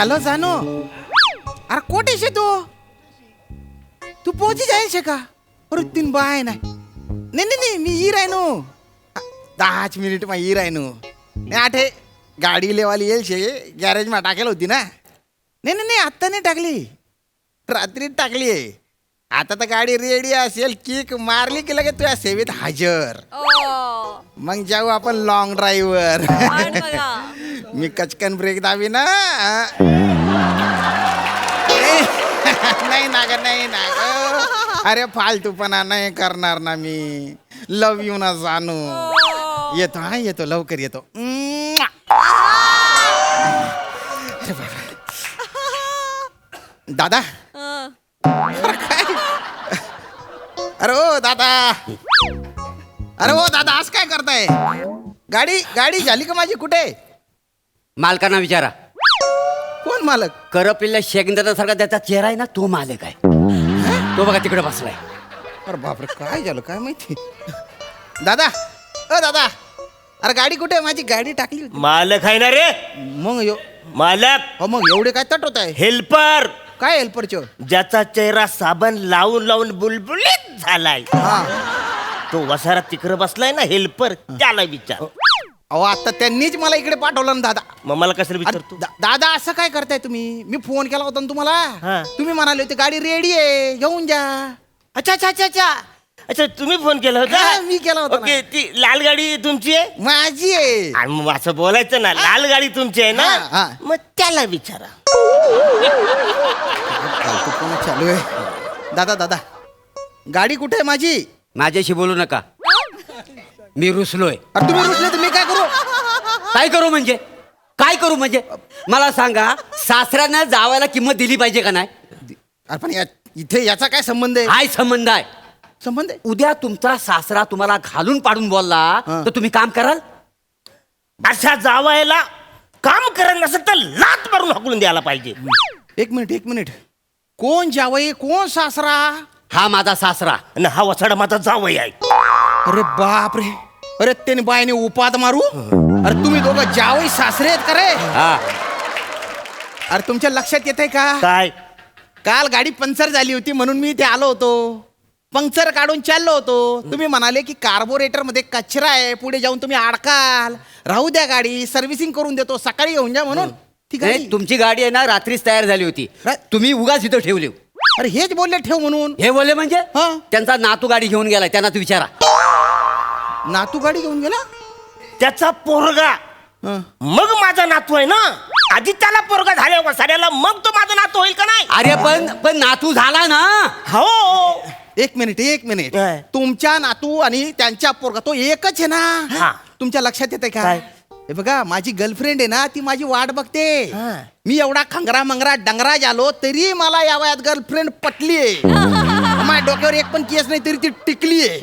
Hello जानू, अरे कोठे शे तू पोहोची जाय शे का? अरे तीन बाय नाही नाही नाही मी ही रायनो 10 मिनिट मा ही रायनो नाही आठे गाडी लेवाली येईल शे गॅरेज मा टाकेल होती ना. नाही नाही नाही आत्ता नाही टाकली, रात्री टाकली आहे. आता तर गाडी रेडी असेल, किक मारली की लगेच तुझ्या सेवेत हजर. मग जाऊ आपण लॉंग ड्राईव्हवर. मी कचकन ब्रेक दाबी ना. नाही ना ग, नाही ना ग. अरे फालतूपणा नाही करणार ना मी. लव यू ना जानू. येतो हा, येतो लवकर येतो. दादा अरे ओ दादा, अरे ओ दादा आज काय करताय? गाडी गाडी झाली का माझी? कुठे? मालकांना विचारा. कोण मालक? करपलेल्या शेंगदाण्यासारखा त्याचा चेहरा आहे ना, तो मालक आहे. तो बघा तिकडे बसलाय. अरे बापरे, काय झालं काय माहिती. दादा ओ दादा, अरे गाडी कुठे? माझी गाडी टाकली होती. मालक आहे ना रे. मग मालक मग एवढे काय तटवत आहे? हेल्पर. काय हेल्परचं? ज्याचा चेहरा साबण लावून लावून बुलबुलीत झालाय, हा तो वसारा तिकडे बसलाय ना, हेल्पर. त्याला विचार. अहो आता त्यांनीच मला इकडे पाठवलं ना दादा. मग मला कशाला अरे, विचारतो? दादा असं काय करताय तुम्ही? मी फोन केला होता ना हा. तुम्हाला. तुम्ही म्हणाले होते गाडी रेडी आहे घेऊन जा. अच्छा अच्छा अच्छा अच्छा अच्छा, तुम्ही फोन केला होता? हा, मी केला होता ना. ओके, ती लाल गाडी तुमची आहे? माझी आहे. आणि मग असं बोलायचं ना, लाल गाडी तुमची आहे हा, ना, हा. मग त्याला विचारा. फालतूपणा चालू आहे. दादा दादा, गाडी कुठे आहे माझी? माझ्याशी बोलू नका, मी रुसलोय. अरे तुम्ही रुसले तर मी काय करू? काय करू म्हणजे? काय करू म्हणजे? मला सांगा, सासऱ्यानं जावायला किंमत दिली पाहिजे का नाही? अरे पण इथे याचा काय संबंध आहे? काय संबंध आहे? संबंध आहे? उद्या तुमचा सासरा तुम्हाला घालून पाडून बोलला हा. तर तुम्ही काम कराल? अशा जावायला काम करत नसेल तर लात मारून हाकलून द्यायला पाहिजे. एक मिनिट, कोण जावई कोण सासरा? हा माझा सासरा. आणि हा वसाडा माझा जावई आहे. अरे बाप रे, अरे त्याने बायने उपाद मारू. अरे तुम्ही दोघं जावई सासरे आहेत का रे? हा अरे तुमच्या लक्षात येत आहे का? काय? काल गाडी पंक्चर झाली होती म्हणून मी इथे आलो होतो. पंक्चर काढून चाललो होतो. तुम्ही म्हणाले की कार्बोरेटर मध्ये कचरा आहे, पुढे जाऊन तुम्ही अडकाल. राहू द्या, गाडी सर्व्हिसिंग करून देतो, सकाळी घेऊन जा म्हणून. ती गाडी नाही, तुमची गाडी आहे ना रात्रीच तयार झाली होती. तुम्ही उगाच इथं ठेवली. अरे हेच बोलले ठेव म्हणून. हे बोलले म्हणजे? हा. त्यांचा नातू गाडी घेऊन गेलाय, त्यांना तू विचारा. नातू गाडी घेऊन गेला? त्याचा पोरगा हं. मग माझा नातू आहे ना. आधी त्याला पोरगा झाल्या वसाड्याला, मग तो माझा नातू होईल का नाही? अरे पण नातू झाला ना. हो. एक मिनिट, काय? तुमच्या नातू आणि त्यांच्या पोरगा तो एकच आहे ना? हा. तुमच्या लक्षात येते का? काय? हे बघा, माझी गर्लफ्रेंड आहे ना, ती माझी वाट बघते. हा. मी एवढा खंगरा मंगरा डंगरा झालो तरी मला या वयात गर्लफ्रेंड पटलीये. माझ्या डोक्यावर एक पण केस नाही तरी ती टिकलीये.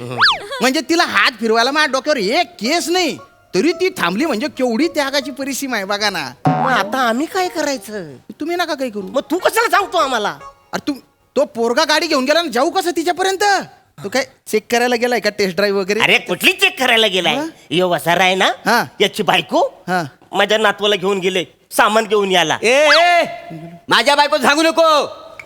म्हणजे तिला हात फिरवायला माझ्या डोक्यावर एक केस नाही तरी ती थांबली. म्हणजे केवढी त्यागाची परिसीमा आहे बघा ना. मग आता आम्ही काय करायचं? तुम्ही नका काही करू. मग तू कशाला सांगतो आम्हाला? अरे तो पोरगा गाडी घेऊन गेला ना, जाऊ कसं तिच्यापर्यंत? तो काय चेक करायला गेलाय का, टेस्ट ड्राईव्ह वगैरे? अरे कुठली चेक करायला गेलाय? यो वसारा आहे हा. ना, याची बायको हा. माझ्या नातवाला घेऊन गेले सामान घेऊन याला. ए माझ्या बायको सांगू नको.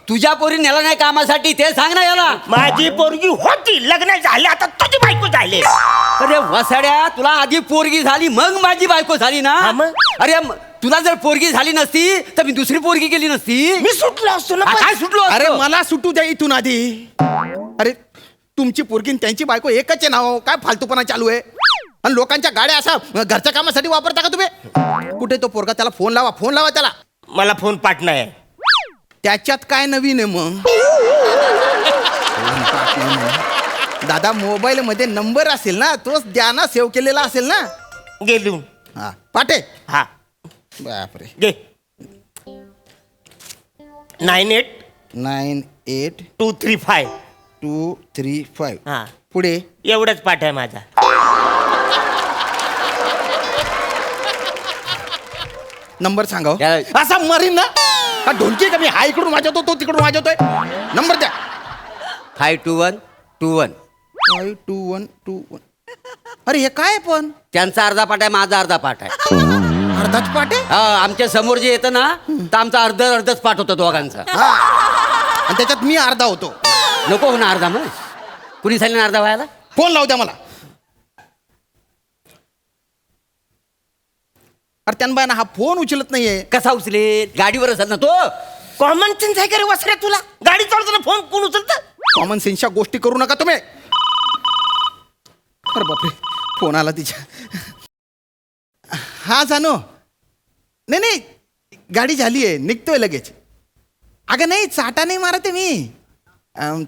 तुझ्या पोरी नेला नाही कामासाठी ते सांग ना याला. माझी पोरगी होती, लग्न झाले, आता तुझी बायको झाली. अरे वसाड्या, तुला आधी पोरगी झाली मग माझी बायको झाली ना. हा मग? अरे तुला जर पोरगी झाली नसती तर मी दुसरी पोरगी केली नसती. मी सुटलो असतो ना. काय सुटलो असतो? अरे मला सुटू द्या इथून आधी. अरे तुमची पोरगी आणि त्यांची बायको एकच आहे ना हो? काय फालतूपणा चालू आहे? आणि लोकांच्या गाड्या असा घरच्या कामासाठी वापरता का तुम्ही? कुठे तो पोरगा? त्याला फोन लावा त्याला. मला फोन पाठ नाही. त्याच्यात काय नवीन आहे मग? दादा मोबाईल मध्ये नंबर असेल ना, तोच द्या ना, सेव्ह केलेला असेल ना. गेलो. हा पाटे. हा बापरे. गे 98 98 235. 235. हा, पुढे एवढंच पाठ आहे माझा. नंबर सांगा हो. या- असा मरीन ना का ढोलकी का? मी हा इकडून वाजवतो, तो तिकडून वाजवतोय. नंबर द्या. 5121. 5121. अरे हे काय पण? त्यांचा अर्धा पाठ आहे, माझा अर्धा पाठ आहे. अर्धाच पाठ आहे हा, आमच्या समोर जे येतं ना तर आमचा अर्धच पाठ होतं दोघांचा. हा. आणि त्याच्यात मी अर्धा होतो. नको हो ना अर्धा, मग कुणी सांगितलं अर्धा व्हायला? फोन लावू द्या मला. अरे त्यान ना हा फोन उचलत नाहीये. कसा उचलेल? गाडीवर असेल ना तो. कॉमन सेन्स आहे का रे वसऱ्या तुला? गाडी चालवताना फोन कोण उचलत? कॉमन सेन्सच्या गोष्टी करू नका तुम्ही. अरे बापरे, फोन आला तिच्या. हा जानो. नाही नाही, गाडी झाली आहे, निघतोय लगेच. अगं नाही, चाटा नाही मारते मी.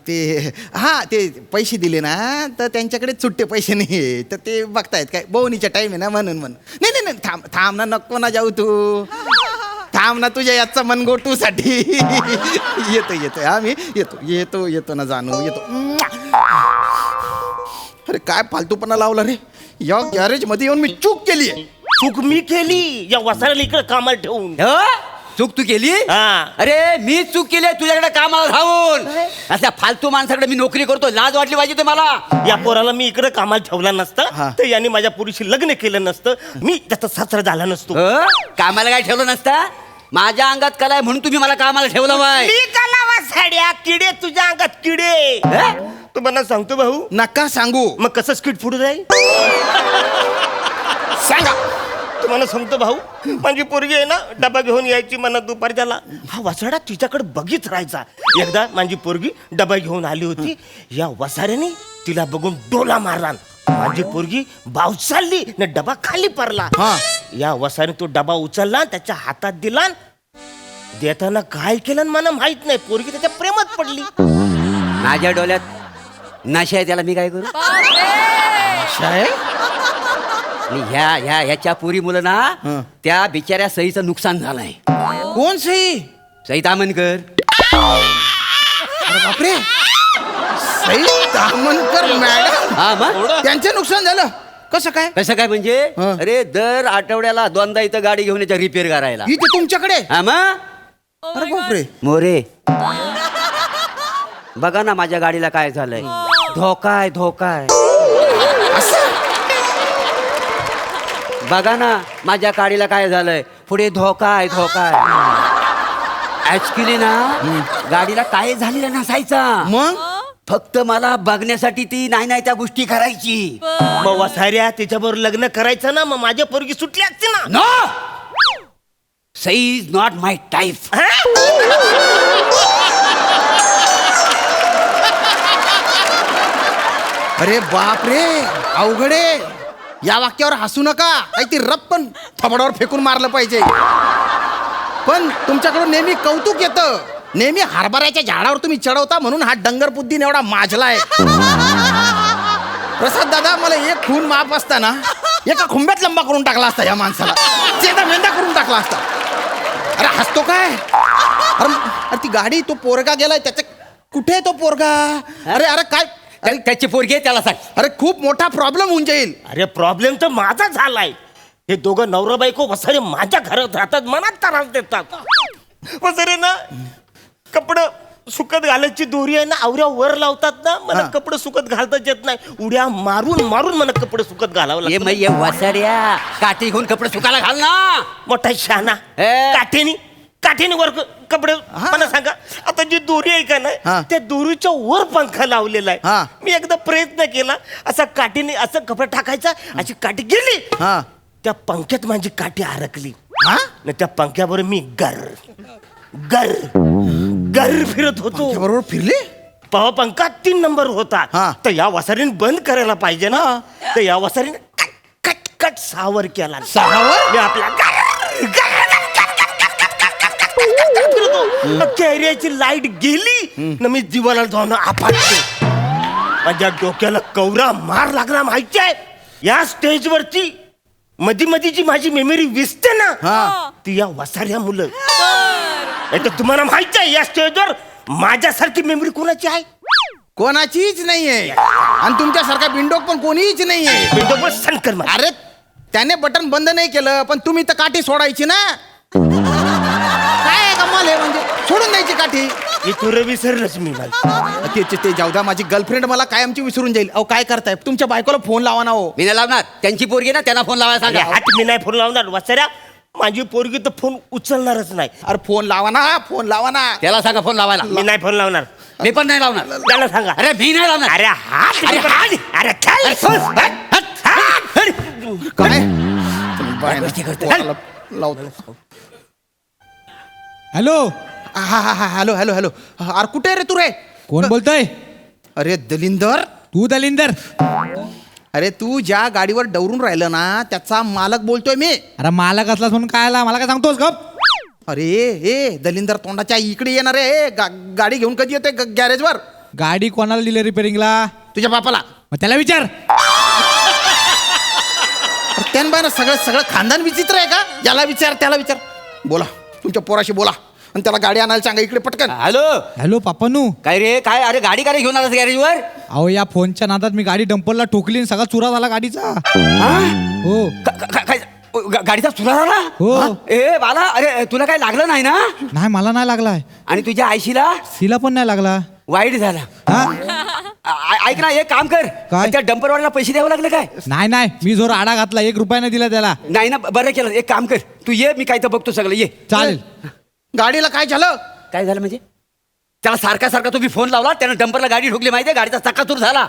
ते हा ते पैसे दिले ना तर त्यांच्याकडे सुट्टे पैसे नाही आहे, तर ते बघतायत काय बोवणीचा टाईम आहे ना म्हणून. नाही नाही नाही, थांब थांब ना, नको ना जाऊ तू. थांब ना, तुझ्या याचा मनगोटूसाठी. येतो हा मी येतो ना जाणू येतो. अरे काय फालतूपणा लावला रे. या गॅरेज मध्ये येऊन मी चूक केली आहे. चूक मी केली या वसाऱ्याला इकडे कामाला ठेवून. चूक तू केली? हा. अरे मी चूक केली तुझ्याकडे कामाला राहून. अशा फालतू माणसाकडे मी नोकरी करतो, लाज वाटली पाहिजे ते मला. या पोराला मी इकडे कामाला ठेवला हा. नसतं तर याने माझ्या पुरीशी लग्न केलं नसतं, मी त्याचा सासरा झाला नसतो. कामाला काय ठेवलं नसता? माझ्या अंगात कला आहे म्हणून तुम्ही मला कामाला ठेवलं बाय. मी कला वसाड्या, किडे तुझ्या अंगात किडे. तुम्हाला सांगतो भाऊ, नका सांगू. मग कसं स्किट फुटू जाईल सांगा. तुम्हाला सांगतो भाऊ, माझी पोरगी आहे ना डबा घेऊन यायची मला दुपारच्याला. हा वसाडा तिच्याकडे बघित राहायचा. एकदा माझी पोरगी डबा घेऊन आली होती, या वसाऱ्याने तिला बघून डोला मारला. माझी पोरगी बाव चालली ना, डबा खाली पडला. हा. या वसाने तो डबा उचलला, त्याच्या हातात दिला. देताना काय केलं मला माहित नाही, पोरगी त्याच्या प्रेमात पडली. माझ्या डोल्यात नशा आहे, त्याला मी काय करू? आणि ह्याच्या पुरी मुलं ना त्या बिचाऱ्या सईचं नुकसान झालंय. कोण सई? सई तामनकर. अरे बापरे, सई तामनकर मॅडम. हा मग त्यांचं नुकसान झालं कसं काय? कसं काय म्हणजे? हा. अरे दर आठवड्याला दोनदा इथं गाडी घेऊन याच्या रिपेअर करायला. इथे तुमच्याकडे? हा मग अरे बापरे. मोरे बघा ना माझ्या गाडीला काय झालंय. धोकाय बघा ना माझ्या गाडीला काय झालंय. पुढे धोकाय. ऍक्च्युली ना गाडीला काय झालेलं नसायचा, मग फक्त मला बघण्यासाठी ती नाही त्या गोष्टी करायची. मग वसाऱ्या तिच्याबरोबर लग्न करायचं ना, मग माझ्या पोरगी सुटली असते ना. No, Sai is not my type. अरे बापरे, अवघडे. या वाक्यावर हसू नका, काहीतरी रप्पन थोबाडावर फेकून मारलं पाहिजे. पण तुमच्याकडून नेहमी कौतुक येतं. नेहमी हरभऱ्याच्या झाडावर तुम्ही चढवता म्हणून हा डंगर बुद्धीने एवढा माजलाय. प्रसाद दादा, मला एक खून माफ असताना एका खुंब्यात लंबा करून टाकला असता या माणसाला. चेंदा मेंदा करून टाकला असता. अरे हसतो काय? अरे ती गाडी, तो पोरगा गेलाय त्याच्या. कुठे आहे तो पोरगा? अरे अरे काय, त्याची पोरगी आहे, त्याला सांग. अरे खूप मोठा प्रॉब्लेम होऊन जाईल. अरे प्रॉब्लेम तर माझा झालाय. हे दोघं नवरा बायको वसारे माझ्या घरात राहतात, मनात त्रास देतात. वसारे ना कपडे सुकत घालायची दोरी आहे ना, आवऱ्या वर लावतात ना, मला कपडे सुकत घालताच येत नाही. उड्या मारून मला कपडे सुकत घालावं लागतं. वसाड्या काठी घेऊन कपडे सुकायला घाल ना. मोठा शहाणा. ए. काठीने वर कपडे. मला सांगा, आता जी दोरी आहे का हा. ना, त्या दोरीच्या वर पंखा लावलेला हा. आहे. मी एकदा प्रयत्न केला, असा काठीने असं कपडे टाकायचा, अशी काठी गेली, त्या पंख्यात माझी काठी अडकली. न त्या पंख्यावर मी गर फिरत होतो. बरोबर फिरले. पहा पंखा 3 नंबर होता. हा. तर या वसारीने बंद करायला पाहिजे ना. तर या वसारीने कट 6 वर केला. 6 वर? मी आपला कॅरियाची लाईट गेली ना, मी जीवाला जाऊन आपटलो. माझ्या डोक्याला कवरा मार लागला. माहिती आहे, या स्टेजवरची मधी जी माझी मेमरी विसते ना, ती या वसाऱ्या मुलं. तुम्हाला माहिती आहे, या स्टेजवर माझ्यासारखी मेमरी कोणाची आहे? कोणाचीच नाहीये. आणि तुमच्यासारखा बिंडोक पण कोणीच नाहीये. शंकर मला. अरे त्याने बटन बंद नाही केलं, पण तुम्ही तर काठी सोडायची ना. काय कमाल आहे, म्हणजे सोडून द्यायची काठी. हे तुला विसरलंच मी. ते जाऊ द्या, माझी गर्लफ्रेंड मला कायमची विसरून जाईल. अहो काय करताय, तुमच्या बायकोला फोन लावा ना. हो मी नाही लावणार, त्यांची पोरगी ना, त्यांना फोन लावायला सांगा. हात मी नाही फोन लावणार. वसाऱ्या माझी पोरगी तर फोन उचलणारच नाही. अरे फोन लावा ना, फोन लावा ना. त्याला सांगा फोन लावायला. मी नाही फोन लावणार. मी पण नाही लावणार. त्याला सांगा. अरे मी नाही लावणार. अरे हा अरे हा. अरे चल. काय काय गोष्टी करतोय? लावतो. हॅलो, हा हा हा हॅलो हॅलो हॅलो. अरे कुठे रे तू रे? कोण बोलतोय? अरे दलिंदर, तू दलिंदर? अरे तू ज्या गाडीवर डवरून राहिलं ना त्याचा मालक बोलतोय मी. अरे मालक असलास म्हणून काय आला? मला काय सांगतोस गप? अरे ए दलिंदर तोंडाच्या इकडे येणार आहे. गाडी घेऊन कधी येते गॅरेजवर? गाडी कोणाला दिली रिपेअरिंगला? तुझ्या बापाला. मग त्याला विचार. त्यान ना सगळं सगळं खानदान विचित्र आहे का? याला विचार त्याला विचार. बोला तुमच्या पोराशी बोला आणि त्याला गाडी आणायला सांगा इकडे पटकन. हॅलो. हॅलो पापानू. काय रे काय? अरे गाडी काय रे घेऊन आलास गॅरेजवर? अहो या फोनच्या नादात मी गाडी डंपरला ठोकली आणि सगळा चुरा झाला गाडीचा. हो. काय गाडीचा चुरा झाला? हो. हा? ए बाला, अरे तुला काय लागलं नाही ना? नाही मला नाही लागलाय. आणि तुझ्या आयशीला तिला पण नाही लागला. वाईट झाला. हा? ऐक ना, एक काम कर. काय? त्या डंपरवाल्याला पैसे द्यावे लागले काय? नाही नाही, मी जोर आडा घातला, 1 रुपया नाही दिला त्याला. नाही ना, बरं केलं. एक काम कर, तू ये, मी काय तर बघतो सगळं. ये. चालेल. गाडीला काय झालं? काय झालं म्हणजे? त्याला सारखा सारखा तुम्ही फोन लावला, त्यानं डंपरला गाडी ठोकली माहितीये, गाडीचा चक्काचूर झाला.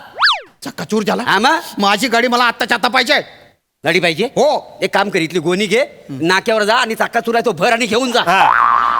चक्काचूर झाला? हा मग? माझी गाडी मला आत्ताच्या आता पाहिजे. गाडी पाहिजे? हो. एक काम कर, इथली गोणी घे, नाक्यावर जा आणि चक्काचूर आहे तो भर आणि घेऊन जा. हा.